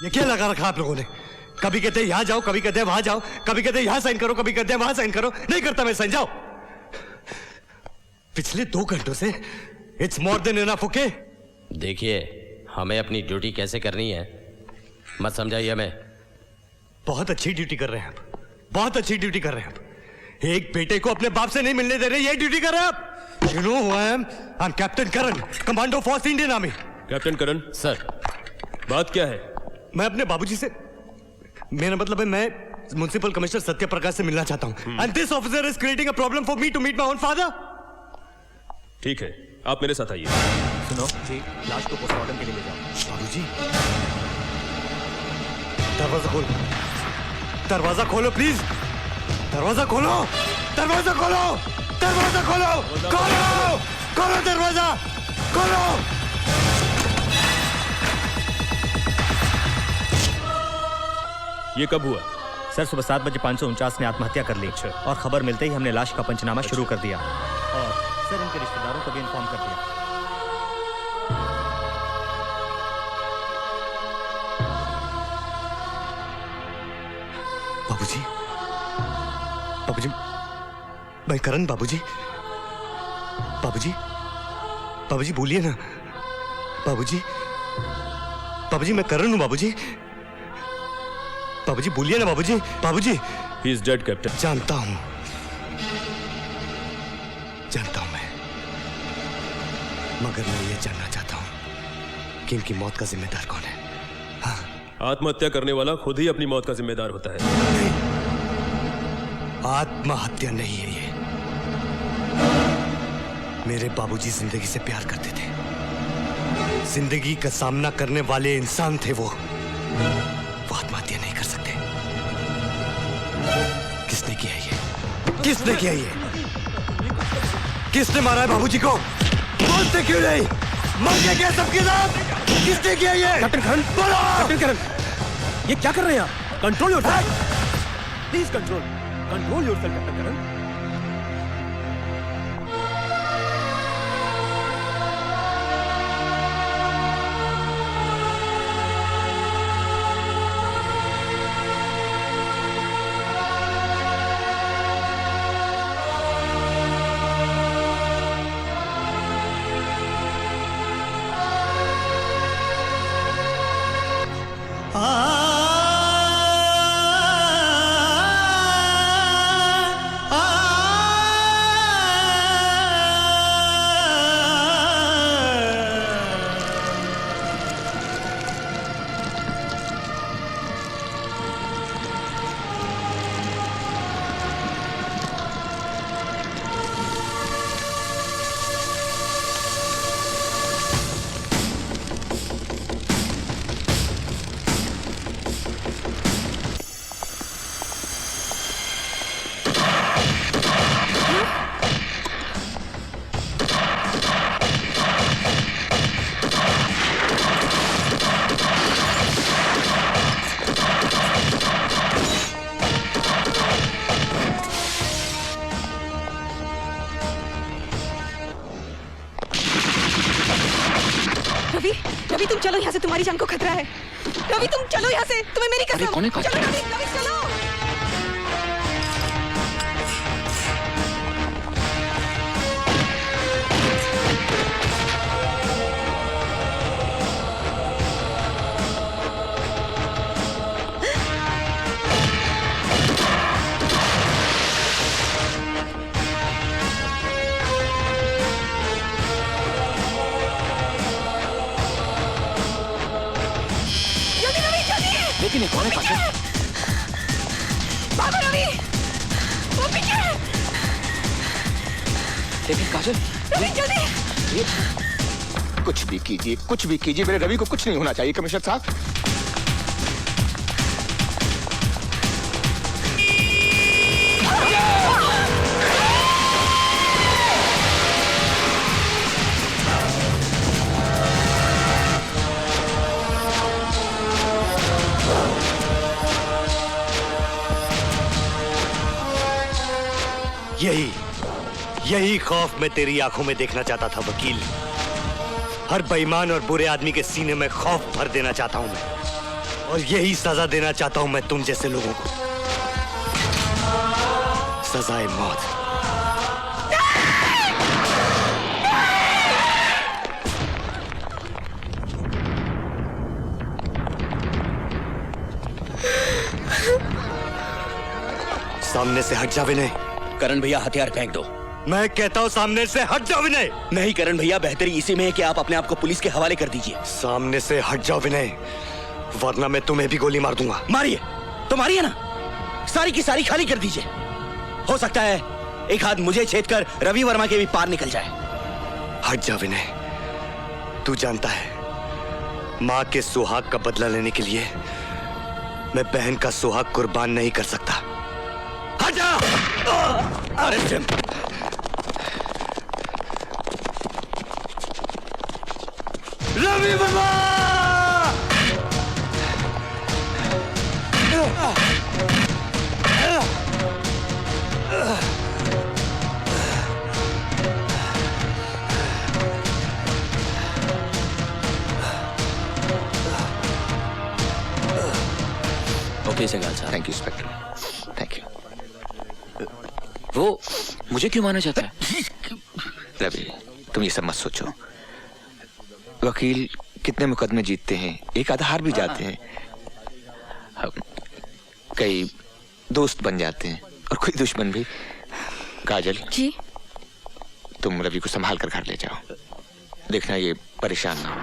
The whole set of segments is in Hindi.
ये क्या लगा रखा आप लोगों ने? कभी कहते हैं यहां जाओ, कभी कहते हैं वहां जाओ, कभी कहते हैं यहां साइन करो, कभी कहते हैं वहां साइन करो। नहीं करता मैं साइन, जाओ। पिछले 2 घंटों से it's more than enough, okay? देखिए, हमें अपनी ड्यूटी कैसे करनी है मत समझाइए हमें। बहुत अच्छी ड्यूटी कर रहे हैं आप, बहुत अच्छी ड्यूटी कर रहे हैं आप। एक बेटे को अपने बाप से नहीं मिलने दे रहे, ये ड्यूटी कर रहे हैं आप। You know who I am? I am captain Karan, commando force Indian army. Captain Karan sir, बात क्या है? मैं अपने बाबूजी से, मेरा मतलब है मैं म्युनिसिपल कमिश्नर सत्य प्रकाश से मिलना चाहता हूं। And this officer is creating a problem for me to meet my own father. ठीक है, आप मेरे साथ आइए। सुनो जी, लाश को पोस्टमार्टम के लिए ले जाओ। बाबूजी, दरवाजा खोलो, दरवाजा खोलो प्लीज, दरवाजा खोलो, दरवाजा खोलो, दरवाजा खोलो, खोलो, खोलो दरवाजा, खोलो। ये कब हुआ? सर सुबह 7 बजे 549 ने आत्महत्या कर ली। और खबर मिलते ही हमने लाश का पंचनामा शुरू कर दिया और सर इनके रिश्तेदारों को भी इन्फॉर्म कर दिया। बाबूजी, बाबूजी, मैं करण। बाबूजी, बाबूजी, बाबूजी बोलिए ना। बाबूजी, बाबूजी मैं करण हूं। बाबूजी, बाबूजी बोलिए ना। बाबूजी, बाबूजी। He is dead captain. जानता हूं, जानता हूं मैं, मगर मैं ये जानना चाहता हूं कि इनकी मौत का जिम्मेदार कौन है? हाँ। आत्महत्या करने वाला खुद ही अपनी मौत का जिम्मेदार होता है। नहीं, आत्महत्या नहीं है ये। मेरे बाबूजी जिंदगी से प्यार करते थे, जिंदगी का सामना करने वाले इंसान थे वो आत्महत्या नहीं कर सकते। किसने किया ये? किसने किया ये? किसने मारा है बाबूजी को? बोलते क्यों नहीं? मर गए क्या सबके साथ? किसने किया ये? कैप्टन करण, बोलो! कैप्टन करण, ये क्या कर रहे हैं आप? Control yourself, please control yourself captain Karan. Ravi तुम चलो यहाँ से, तुम्हारी जान को खतरा है। रवि तुम चलो यहाँ से, तुम्हें मेरी कसम। चलो रवि, रवि चलो। लेकिन कौन है काजल? भागो रवि, वो पीछे। लेकिन काजल, रवि जल्दी। कुछ भी कीजिए, कुछ भी कीजिए, मेरे रवि को कुछ नहीं होना चाहिए कमिश्नर साहब। यही खौफ मैं तेरी आंखों में देखना चाहता था वकील। हर बेईमान और बुरे आदमी के सीने में खौफ भर देना चाहता हूं मैं। और यही सजा देना चाहता हूं मैं तुम जैसे लोगों को, सजाए मौत। सामने से हट जा विनय। करण भैया हथियार फेंक दो। मैं कहता हूं सामने से हट जाओ विनय। नहीं करण भैया, बेहतरी इसी में है कि आप अपने आप को पुलिस के हवाले कर दीजिए। सामने से हट जाओ विनय, वरना मैं तुम्हें भी गोली मार दूंगा। मारिए तो मारिए ना, सारी की सारी खाली कर दीजिए। हो सकता है एक हाथ मुझे छेद कर रवि वर्मा के भी पार निकल जाए। हट जा विनय। तू जानता है, माँ के सुहाग का बदला लेने के लिए मैं बहन का सुहाग कुर्बान नहीं कर सकता। हट जा। अरे जिम, रवि वर्मा! ओके सेगाल साहब। Thank you inspector, thank you. वो मुझे क्यों मारना चाहता है? रवि, तुम ये सब मत सोचो। वकील कितने मुकदमे जीतते हैं, एक आधा हार भी जाते हैं। हम कई दोस्त बन जाते हैं और कोई दुश्मन भी। काजल जी। तुम रवि को संभाल कर घर ले जाओ, देखना ये परेशान ना हो।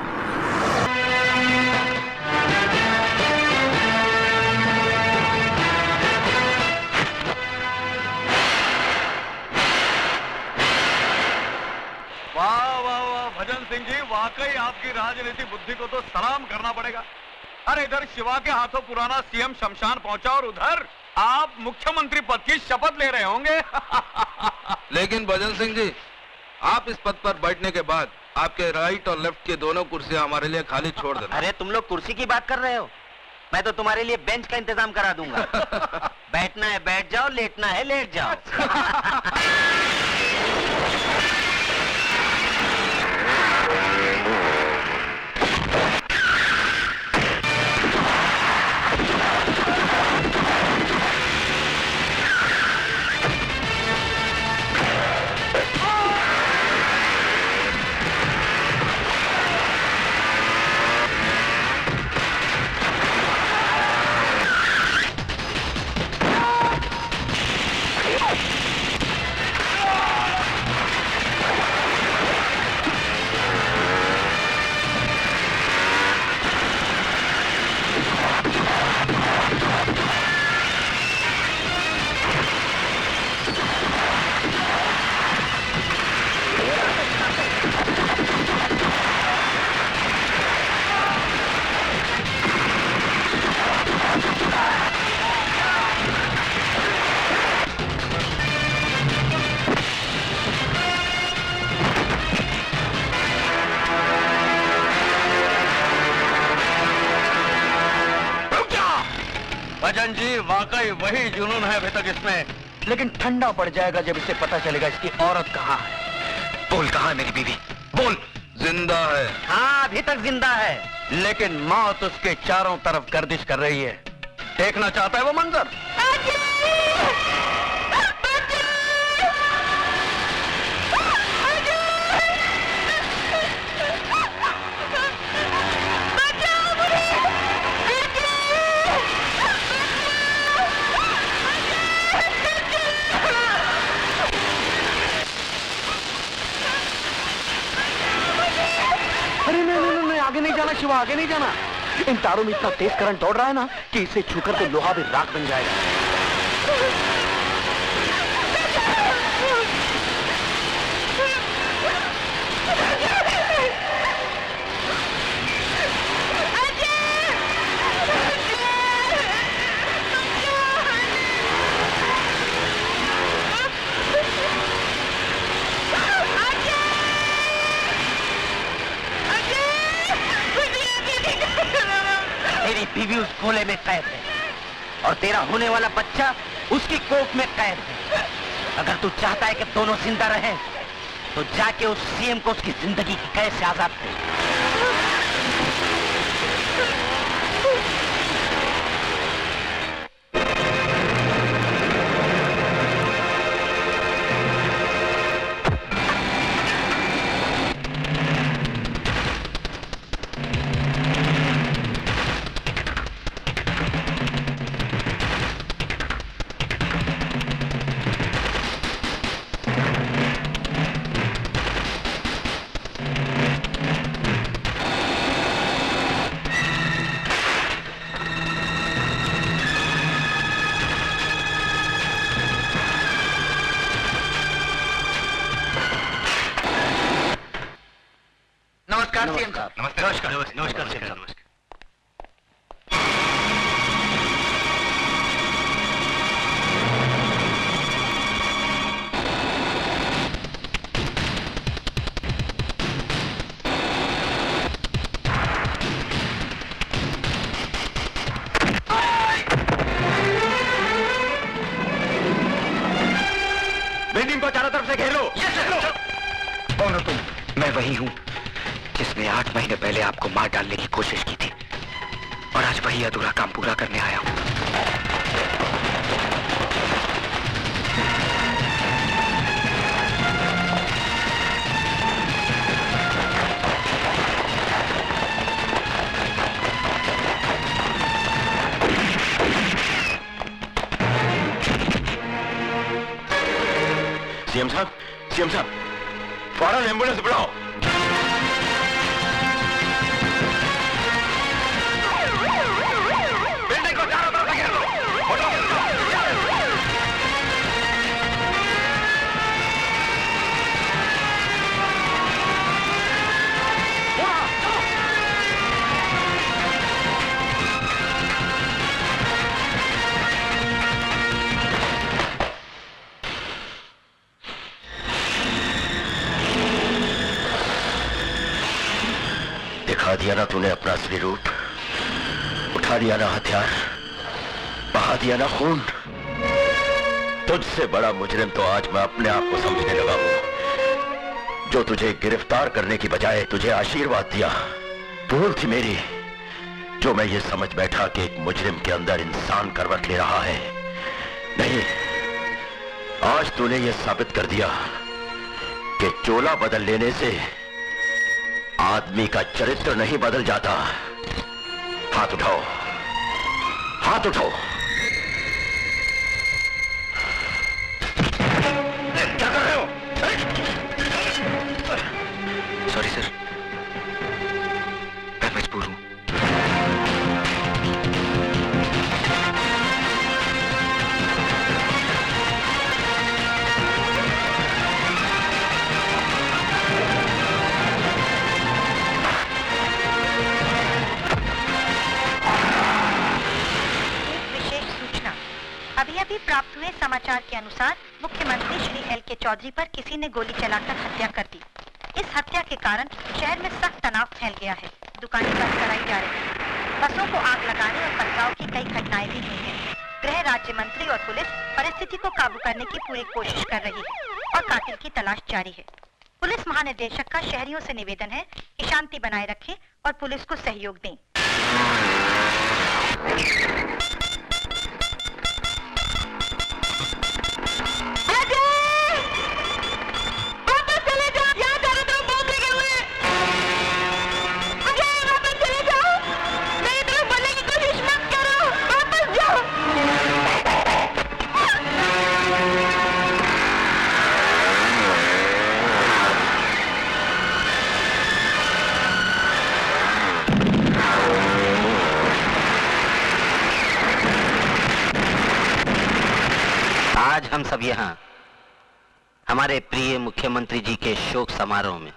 भजन सिंह जी, वाकई आपकी राजनीति बुद्धि को तो सलाम करना पड़ेगा। अरे इधर शिवा के हाथों पुराना सीएम शमशान पहुंचा और उधर आप मुख्यमंत्री पद की शपथ ले रहे होंगे। लेकिन भजन सिंह जी, आप इस पद पर बैठने के बाद आपके राइट और लेफ्ट की दोनों कुर्सियां हमारे लिए खाली छोड़ देना। अरे तुम लोग कुर्सी की बात कर रहे हो, मैं तो तुम्हारे लिए बेंच का इंतजाम करा दूंगा। बैठना है बैठ जाओ, लेटना है लेट जाओ। भजन जी, वाकई वही जुनून है अभी तक इसमें, लेकिन ठंडा पड़ जाएगा जब इसे पता चलेगा इसकी औरत कहाँ है। बोल, कहाँ है मेरी बीवी? बोल। जिंदा है। हाँ अभी तक जिंदा है, लेकिन मौत उसके चारों तरफ गर्दिश कर रही है। देखना चाहता है वो मंजर। आगे नहीं जाना शिवा, आगे नहीं जाना। इन तारों में इतना तेज करंट दौड़ रहा है ना कि इसे छूकर तो लोहा भी राख बन जाएगा। तेरी बीवी उस गोले में कैद है और तेरा होने वाला बच्चा उसकी कोख में कैद है। अगर तू चाहता है कि दोनों जिंदा रहें, तो जाके उस सीएम को उसकी जिंदगी की कैद से आजाद कर। से घेर लो। कौन हो तुम? मैं वही हूँ जिसने 8 महीने पहले आपको मार डालने की कोशिश की थी और आज वही अधूरा काम पूरा करने आया हूँ। सीएम साहब, फौरन एम्बुलेंस बुलाओ। बिल्डिंग को चारों तरफ घेर लो। दिखा दिया ना तूने अपना असली रूप, उठा दिया ना हथियार, बहा दिया ना खून। तुझसे बड़ा मुजरिम तो आज मैं अपने आप को समझने लगा हूं, जो तुझे गिरफ्तार करने की बजाय तुझे आशीर्वाद दिया। भूल थी मेरी जो मैं ये समझ बैठा कि एक मुजरिम के अंदर इंसान करवट ले रहा है। नहीं, आज तूने ये साबित कर दिया कि चोला बदल लेने से आदमी का चरित्र नहीं बदल जाता। हाथ उठाओ, हाथ उठाओ। क्या कर रहे हो? सॉरी सर, मैं मजबूर हूं। अभी प्राप्त हुए समाचार के अनुसार मुख्यमंत्री श्री एल.के. चौधरी पर किसी ने गोली चलाकर हत्या कर दी। इस हत्या के कारण शहर में सख्त तनाव फैल गया है। दुकानें बंद कराई जा रही हैं। बसों को आग लगाने और पथराव की कई घटनाएं भी हुई हैं। गृह राज्य मंत्री और पुलिस परिस्थिति को काबू करने की पूरी कोशिश कर रही है और कातिल की तलाश जारी है। पुलिस महानिदेशक का शहरियों से निवेदन है कि शांति बनाए रखें और पुलिस को सहयोग दें। आज हम सब यहाँ हमारे प्रिय मुख्यमंत्री जी के शोक समारोह में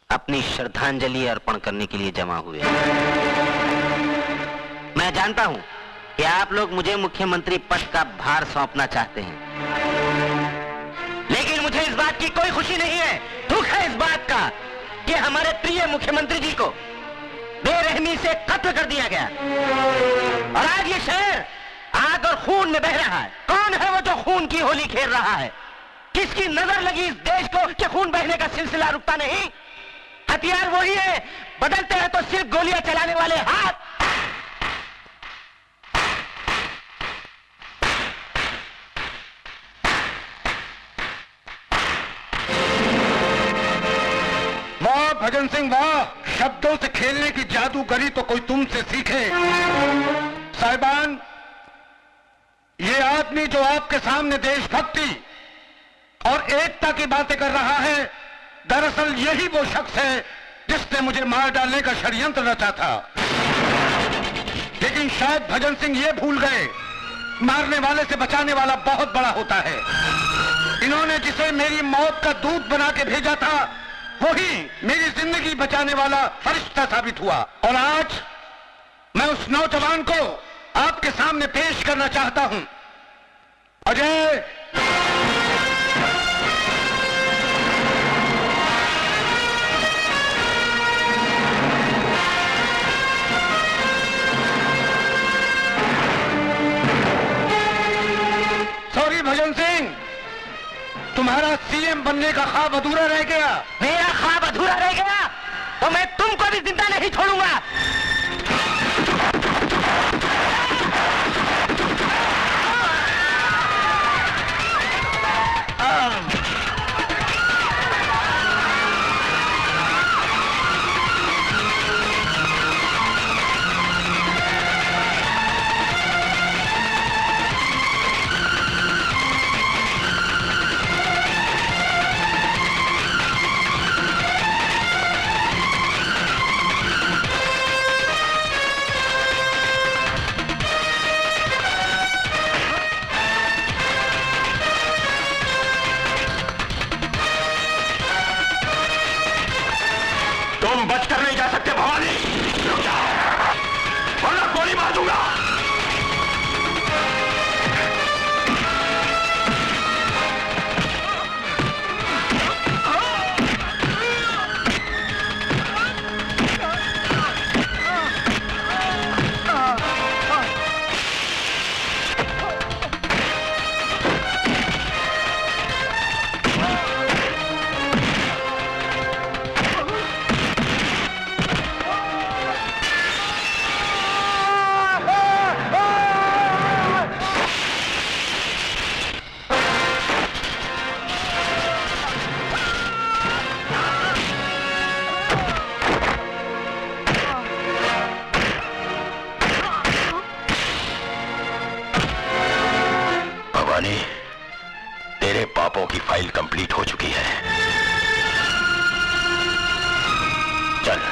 अपनी श्रद्धांजलि अर्पण करने के लिए जमा हुए हैं। मैं जानता हूं कि आप लोग मुझे मुख्यमंत्री पद का भार सौंपना चाहते हैं, लेकिन मुझे इस बात की कोई खुशी नहीं है। दुख है इस बात का कि हमारे प्रिय मुख्यमंत्री जी को बेरहमी से कत्ल कर दिया गया और आज ये शहर आग और खून में बह रहा है। कौन है वो जो खून की होली खेल रहा है? किसकी नजर लगी इस देश को कि खून बहने का सिलसिला रुकता नहीं? हथियार वही है, बदलते हैं तो सिर्फ गोलियां चलाने वाले हाथ। वाह भजन सिंह वाह, शब्दों से खेलने की जादूगरी तो कोई तुमसे सीखे। साहिबान, ये आदमी जो आपके सामने देशभक्ति और एकता की बातें कर रहा है, दरअसल यही वो शख्स है जिसने मुझे मार डालने का षड्यंत्र रचा था। लेकिन शायद भजन सिंह ये भूल गए, मारने वाले से बचाने वाला बहुत बड़ा होता है। इन्होंने जिसे मेरी मौत का दूत बना के भेजा था, वही मेरी जिंदगी बचाने वाला फरिश्ता साबित हुआ। और आज मैं उस नौजवान को आपके सामने पेश करना चाहता हूं। अजय, सॉरी भजन सिंह, तुम तुम्हारा सीएम बनने का ख्वाब अधूरा रह गया। मेरा ख्वाब अधूरा रह गया तो मैं तुमको भी जिंदा नहीं छोड़ूंगा। तुम बचकर नहीं जा सकते भवानी, रुक जाओ वरना गोली मार दूंगा। तेरे पापों की फाइल कंप्लीट हो चुकी है। चल।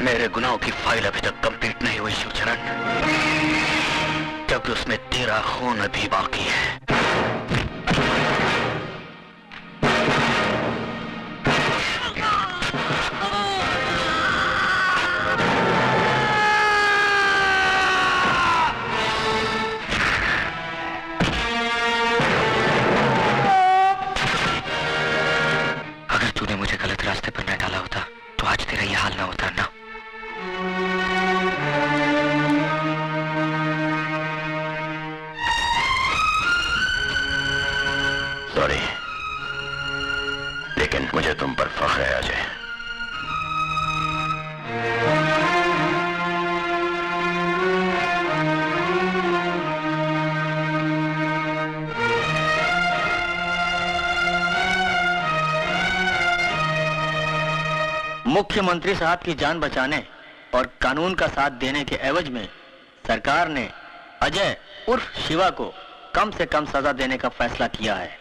मेरे गुनाहों की फाइल अभी तक कंप्लीट नहीं हुई शिवचरण, क्योंकि उसमें तेरा खून अभी बाकी है। अगर तूने मुझे गलत रास्ते पर न डाला होता तो आज तेरा ये हाल ना होता ना। सॉरी, लेकिन मुझे तुम पर फख्र है अजय। मुख्यमंत्री साहब की जान बचाने और कानून का साथ देने के एवज में सरकार ने अजय उर्फ शिवा को कम से कम सजा देने का फैसला किया है।